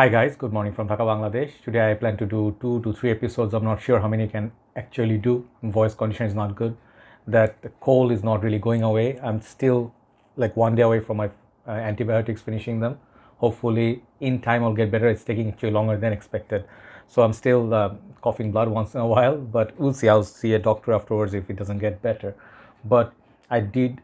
Hi guys, good morning from Dhaka, Bangladesh. Today I plan to do 2 to 3 episodes. I'm not sure how many can actually do. Voice condition is not good. That cold is not really going away. I'm still like 1 day away from my antibiotics finishing them. Hopefully in time I'll get better. It's taking actually longer than expected. So I'm still coughing blood once in a while, but we'll see. I'll see a doctor afterwards if it doesn't get better. But I did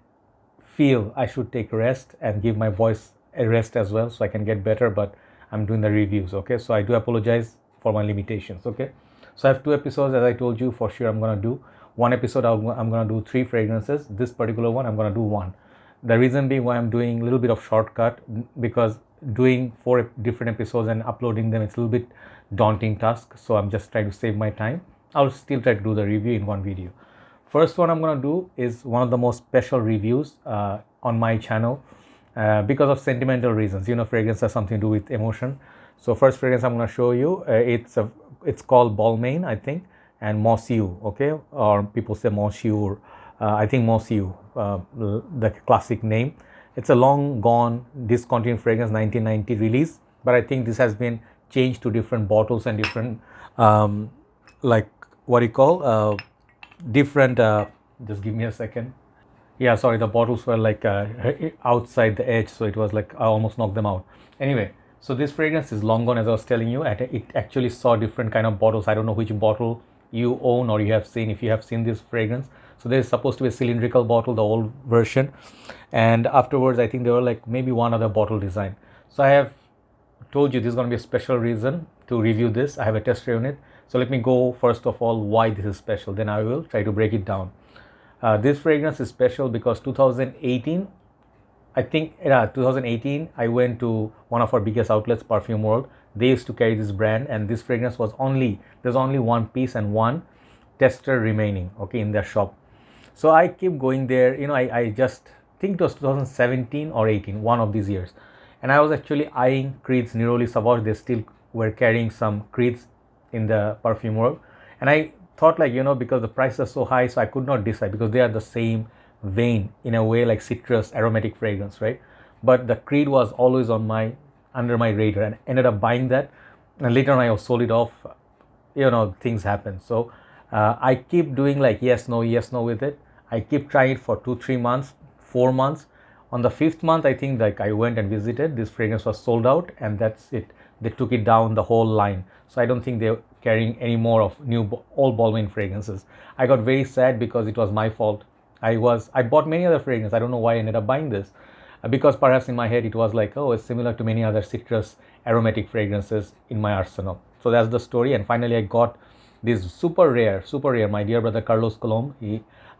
feel I should take rest and give my voice a rest as well so I can get better, but I'm doing the reviews, okay? So I do apologize for my limitations, okay? So I have 2 episodes, as I told you. For sure I'm gonna do one episode. I'm gonna do 3 fragrances. This particular one I'm gonna do 1. The reason being why I'm doing a little bit of shortcut, because doing 4 different episodes and uploading them, it's a little bit daunting task. So I'm just trying to save my time. I'll still try to do the review in one video. First one I'm gonna do is one of the most special reviews on my channel. Because of sentimental reasons. Fragrance has something to do with emotion. So first fragrance I'm going to show you, it's called Balmain, I think, and Monsieur, okay, or people say Monsieur. I think Monsieur, the classic name. It's a long gone discontinued fragrance, 1990 release, but I think this has been changed to different bottles and different like what do you call different just give me a second. Yeah, sorry, the bottles were like outside the edge, so it was like I almost knocked them out. Anyway, so this fragrance is long gone, as I was telling you. It actually saw different kind of bottles. I don't know which bottle you own or you have seen, if you have seen this fragrance. So there's supposed to be a cylindrical bottle, the old version, and afterwards I think there were like maybe one other bottle design. So I have told you this is going to be a special reason to review this. I have a test unit. So let me go first of all why this is special, then I will try to break it down. This fragrance is special because 2018, I think 2018, I went to one of our biggest outlets, Perfume World. They used to carry this brand, and this fragrance was there's only one piece and one tester remaining, okay, in their shop. So I keep going there, I just think it was 2017 or 18, one of these years. And I was actually eyeing Creed's Neroli Sauvage. They still were carrying some Creeds in the Perfume World. And I thought because the prices are so high, so I could not decide, because they are the same vein in a way, like citrus aromatic fragrance, right? But the Creed was always under my radar, and ended up buying that, and later on I sold it off. Things happen. So I keep doing like yes no with it. I keep trying it for 2-3 months, 4 months. On the 5th month, I think, like, I went and visited, this fragrance was sold out, and that's it. They took it down, the whole line. So I don't think they're carrying any more of old Balmain fragrances. I got very sad because it was my fault. I bought many other fragrances. I don't know why I ended up buying this, because perhaps in my head it was like, oh, it's similar to many other citrus aromatic fragrances in my arsenal. So that's the story. And finally I got this super rare, my dear brother Carlos Colom.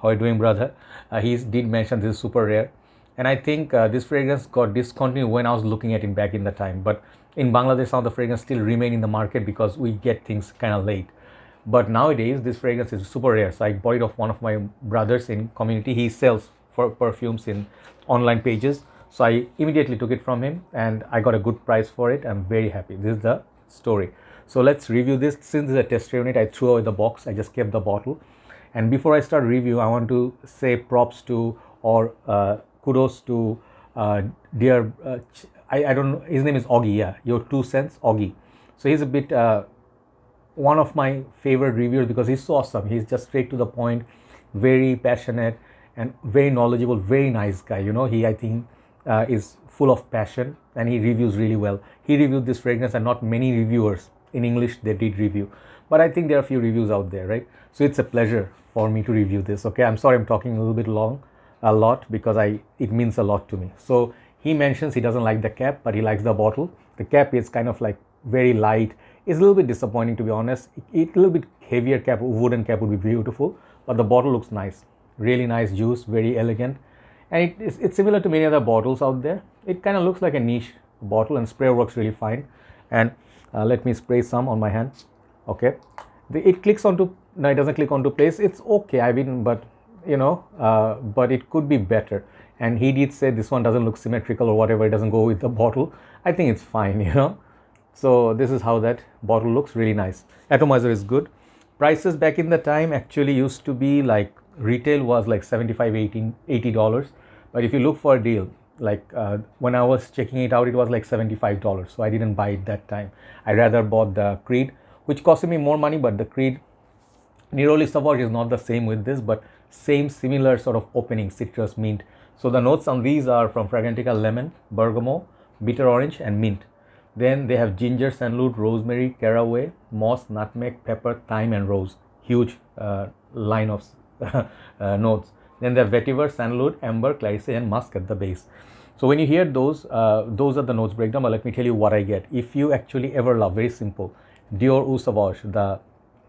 How are you doing, brother? He did mention this is super rare. And I think this fragrance got discontinued when I was looking at it back in the time. But in Bangladesh, some of the fragrance still remain in the market because we get things kind of late. But nowadays, this fragrance is super rare. So I bought it off one of my brothers in community. He sells for perfumes in online pages. So I immediately took it from him, and I got a good price for it. I'm very happy. This is the story. So let's review this. Since this is a tester unit, I threw away the box. I just kept the bottle. And before I start review, I want to say props to, or kudos to dear, I don't know, his name is Augie, yeah, your 2 cents, Augie. So he's a bit one of my favorite reviewers, because he's so awesome. He's just straight to the point, very passionate and very knowledgeable, very nice guy. He, I think, is full of passion, and he reviews really well. He reviewed this fragrance, and not many reviewers in English they did review, but I think there are a few reviews out there, right? So it's a pleasure for me to review this. Okay, I'm sorry I'm talking a little bit a lot, because it means a lot to me. So he mentions he doesn't like the cap, but he likes the bottle. The cap is kind of like very light. It's a little bit disappointing, to be honest. A little bit heavier cap, wooden cap, would be beautiful, but the bottle looks nice, really nice juice, very elegant, and it's similar to many other bottles out there. It kind of looks like a niche bottle, and spray works really fine. And let me spray some on my hands. Okay, it clicks onto, no, it doesn't click onto place. It's okay, I mean, but but it could be better. And he did say this one doesn't look symmetrical or whatever, it doesn't go with the bottle. I think it's fine. So this is how that bottle looks, really nice. Atomizer is good. Prices back in the time actually used to be like, retail was like $75, $80. But if you look for a deal, when I was checking it out, it was like $75, so I didn't buy it that time. I rather bought the Creed, which costed me more money, but the Creed Neroli Sauvage is not the same with this, but same similar sort of opening, citrus, mint. So the notes on these are from Fragrantica: lemon, bergamot, bitter orange, and mint. Then they have ginger, sandalwood, rosemary, caraway, moss, nutmeg, pepper, thyme, and rose. Huge line of notes. Then they have vetiver, sandalwood, amber, clarice, and musk at the base. So when you hear those are the notes breakdown. But let me tell you what I get. If you actually ever love, very simple, Dior Eau Sauvage, the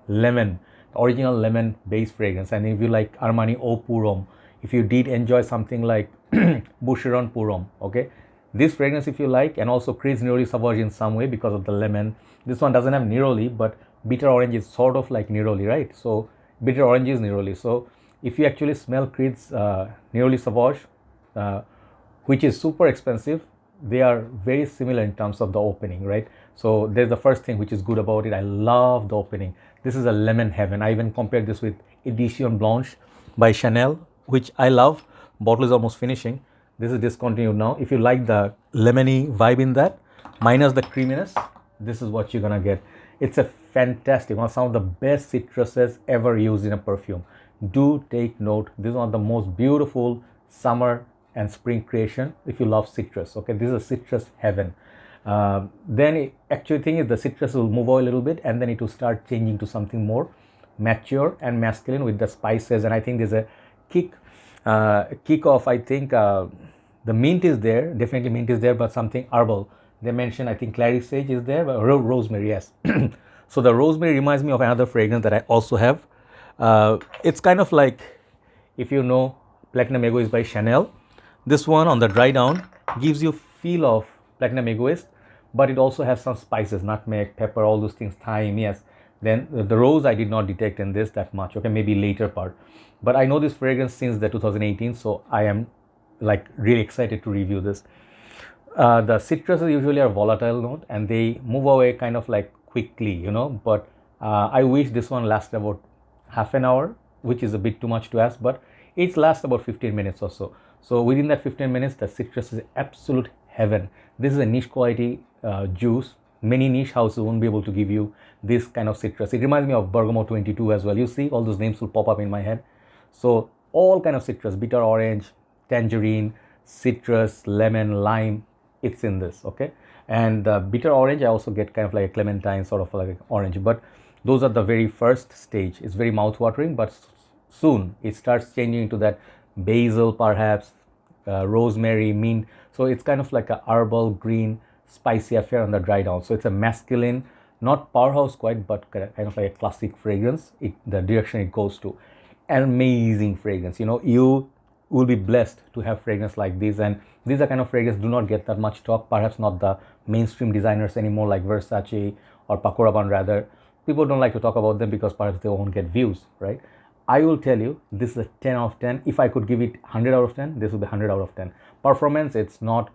lemon, original lemon base fragrance, and if you like Armani Eau Pour Homme, if you did enjoy something like Boucheron Pour Homme, okay, this fragrance if you like, and also Creed Neroli Sauvage in some way because of the lemon. This one doesn't have Neroli, but bitter orange is sort of like Neroli, right? So bitter orange is Neroli. So if you actually smell Creed's Neroli Sauvage, which is super expensive, they are very similar in terms of the opening, right? So there's the first thing which is good about it. I love the opening. This is a lemon heaven. I even compared this with Edition Blanche by Chanel, which I love. Bottle is almost finishing. This is discontinued now. If you like the lemony vibe in that, minus the creaminess, this is what you're gonna get. It's a fantastic one, some of the best citruses ever used in a perfume. Do take note. This is one of the most beautiful summer and spring creation if you love citrus. Okay, this is a citrus heaven. Then actually thing is the citrus will move away a little bit, and then it will start changing to something more mature and masculine with the spices. And I think there's a kick off. I think the mint is there, definitely mint is there, but something herbal. They mentioned, I think clary sage is there, but rosemary, yes. So the rosemary reminds me of another fragrance that I also have. It's kind of like, if you know Platinum Egoiste by Chanel, this one on the dry down gives you feel of Platinum Egoiste, but it also has some spices, nutmeg, pepper, all those things, thyme, yes. Then the rose I did not detect in this that much, okay, maybe later part. But I know this fragrance since the 2018, so I am like really excited to review this. The citruses usually are volatile note, and they move away kind of like quickly, you know, but I wish this one lasted about half an hour, which is a bit too much to ask, but it lasts about 15 minutes or so. So within that 15 minutes, the citrus is absolute heaven. This is a niche quality juice. Many niche houses won't be able to give you this kind of citrus. It reminds me of Bergamot 22 as well. You see, all those names will pop up in my head. So all kind of citrus, bitter orange, tangerine, citrus, lemon, lime, it's in this, okay? And the bitter orange, I also get kind of like a clementine, sort of like orange, but those are the very first stage. It's very mouth-watering, but soon it starts changing into that basil, perhaps, rosemary, mint. So it's kind of like a herbal, green, spicy affair on the dry down. So it's a masculine, not powerhouse quite, but kind of like a classic fragrance, the direction it goes to. An amazing fragrance. You know, you will be blessed to have fragrance like this, and these are kind of fragrances do not get that much talk, perhaps not the mainstream designers anymore like Versace or Paco Rabanne. Rather, people don't like to talk about them because perhaps they won't get views, right? I will tell you, this is a 10 out of 10. If I could give it 100 out of 10, this will be 100 out of 10. Performance, it's not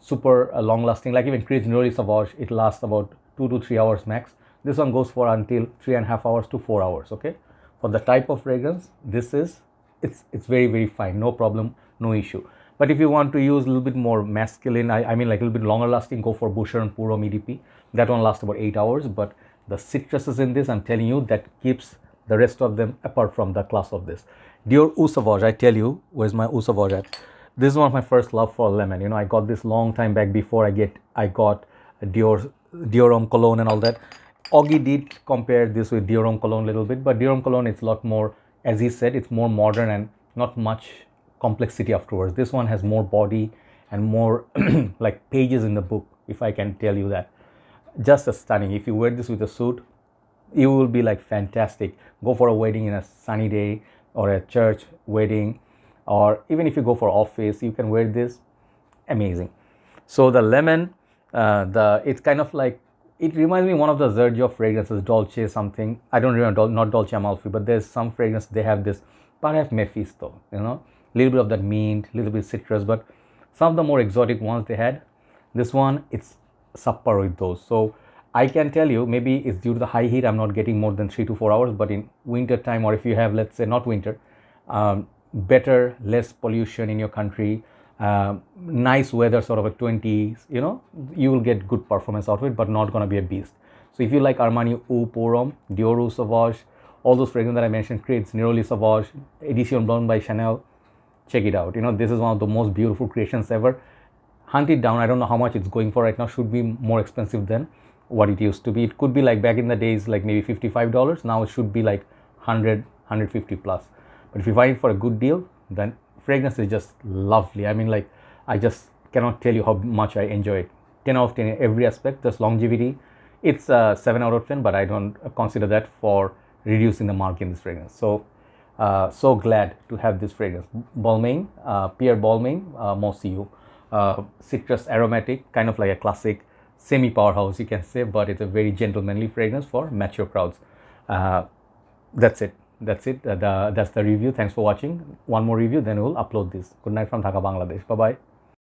super long lasting. Like even Creed Neroli Sauvage, it lasts about 2 to 3 hours max. This one goes for until 3.5 hours to 4 hours, okay? For the type of fragrance, this is, it's very, very fine, no problem, no issue. But if you want to use a little bit more masculine, I mean like a little bit longer lasting, go for Boucheron Pour Homme EDP. That one lasts about 8 hours, but the citruses in this, I'm telling you, that keeps the rest of them apart from the class of this. Dior Eau Sauvage, I tell you, where's my Eau Sauvage at? This is one of my first love for lemon. You know, I got this long time back before I got Dior Homme cologne and all that. Augie did compare this with Dior Homme cologne a little bit, but Dior Homme cologne, it's a lot more, as he said, it's more modern and not much complexity afterwards. This one has more body and more like pages in the book, if I can tell you that. Just as stunning. If you wear this with a suit, you will be like fantastic. Go for a wedding in a sunny day, or a church wedding, or even if you go for office, you can wear this. Amazing. So the lemon, it's kind of like, it reminds me one of the Sergio fragrances, Dolce something. I don't remember, not Dolce Amalfi, but there's some fragrance, they have this, perhaps Mephisto, you know, a little bit of that mint, a little bit citrus, but some of the more exotic ones they had. This one, it's subpar with those. So I can tell you, maybe it's due to the high heat, I'm not getting more than 3 to 4 hours, but in winter time, or if you have, let's say not winter, better, less pollution in your country, nice weather, sort of a 20s, you know, you will get good performance out of it, but not going to be a beast. So if you like Armani Eau Pour Homme, Dior Eau Sauvage, all those fragrances that I mentioned, Creed Neroli Sauvage, Edition Blanche by Chanel, check it out. You know, this is one of the most beautiful creations ever. Hunt it down. I don't know how much it's going for right now. Should be more expensive than what it used to be. It could be like back in the days, like maybe $55. Now it should be like 100, 150 plus. But if you find it for a good deal, then fragrance is just lovely. I mean, like, I just cannot tell you how much I enjoy it. 10 out of 10 in every aspect. Just longevity, it's a 7 out of 10, but I don't consider that for reducing the mark in this fragrance. So so glad to have this fragrance. Balmain, Pierre Balmain Monsieur, citrus aromatic, kind of like a classic semi powerhouse, you can say, but it's a very gentlemanly fragrance for mature crowds. That's it. That's the review. Thanks for watching. One more review, then we'll upload this. Good night from Dhaka, Bangladesh. Bye bye.